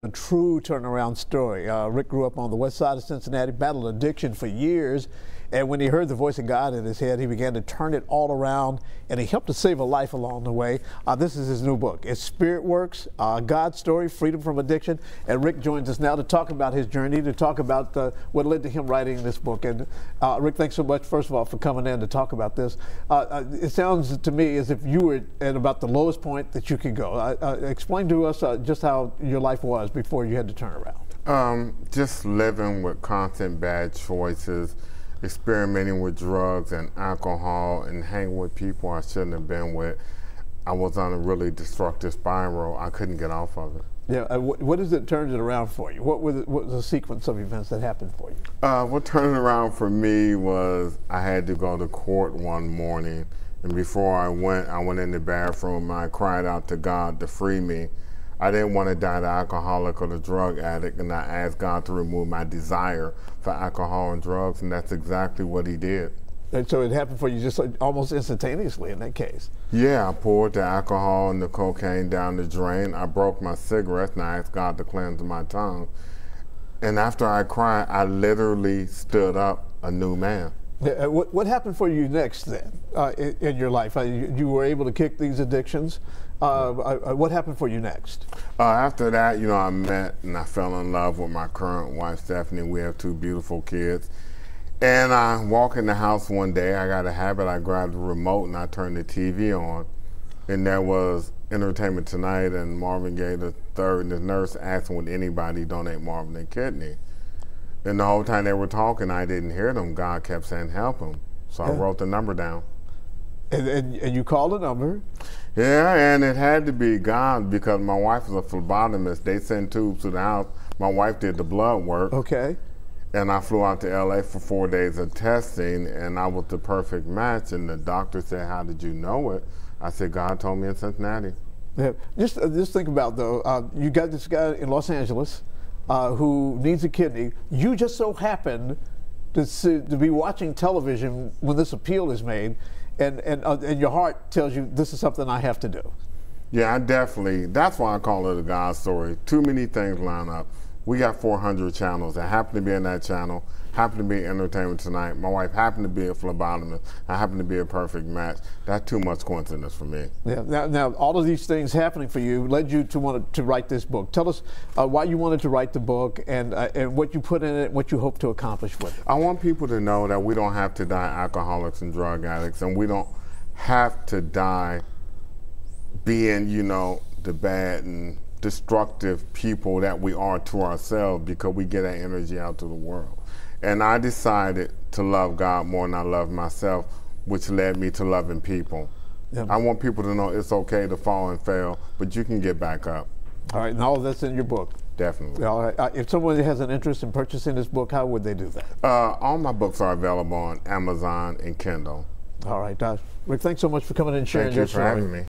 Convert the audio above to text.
A true turnaround story. Rick grew up on the west side of Cincinnati, battled addiction for years, and when he heard the voice of God in his head, he began to turn it all around, and he helped to save a life along the way. This is his new book. It's Spiritworks, God's Story, Freedom from Addiction, and Rick joins us now to talk about his journey, to talk about what led to him writing this book. And Rick, thanks so much, first of all, for coming in to talk about this. It sounds to me as if you were at about the lowest point that you could go. Explain to us just how your life was before you had to turn around. Just living with constant bad choices, experimenting with drugs and alcohol, and hanging with people I shouldn't have been with. I was on a really destructive spiral. I couldn't get off of it. Yeah. What is it turned it around for you? What was the sequence of events that happened for you? What turned it around for me was I had to go to court one morning, and before I went in the bathroom and I cried out to God to free me. I didn't want to die the alcoholic or the drug addict, and I asked God to remove my desire for alcohol and drugs, and that's exactly what he did. And so it happened for you just like almost instantaneously in that case? Yeah, I poured the alcohol and the cocaine down the drain. I broke my cigarettes, and I asked God to cleanse my tongue. And after I cried, I literally stood up a new man. What happened for you next then in your life? You were able to kick these addictions. What happened for you next? After that, I met and I fell in love with my current wife, Stephanie. We have 2 beautiful kids. And I walk in the house one day. I got a habit. I grabbed the remote and I turned the TV on. And there was Entertainment Tonight and Marvin Gaye III, and the nurse asked, would anybody donate Marvin a kidney? And the whole time they were talking, I didn't hear them. God kept saying, help him. So I wrote the number down. And you called the number? Yeah, and it had to be God because my wife was a phlebotomist. They sent tubes to the house. My wife did the blood work. Okay. And I flew out to LA for 4 days of testing, and I was the perfect match. And the doctor said, how did you know it? I said, God told me in Cincinnati. Yeah. Just think about, though, you got this guy in Los Angeles who needs a kidney. You just so happened to be watching television when this appeal is made, and your heart tells you this is something I have to do. Yeah, I definitely. That's why I call it a God story. Too many things line up. We got 400 channels. I happen to be in that channel, happen to be Entertainment Tonight. My wife happened to be a phlebotomist. I happen to be a perfect match. That's too much coincidence for me. Yeah. Now all of these things happening for you led you to want to write this book. Tell us why you wanted to write the book and what you put in it, what you hope to accomplish with it. I want people to know that we don't have to die alcoholics and drug addicts, and we don't have to die being, the bad and destructive people that we are to ourselves because we get that energy out to the world. And I decided to love God more than I love myself, which led me to loving people. Yeah. I want people to know it's okay to fall and fail, but you can get back up. All right, and all of that's in your book. Definitely. All right. If someone has an interest in purchasing this book, how would they do that? All my books are available on Amazon and Kindle. All right, Rick, thanks so much for coming in and sharing your story. Thank you for having me.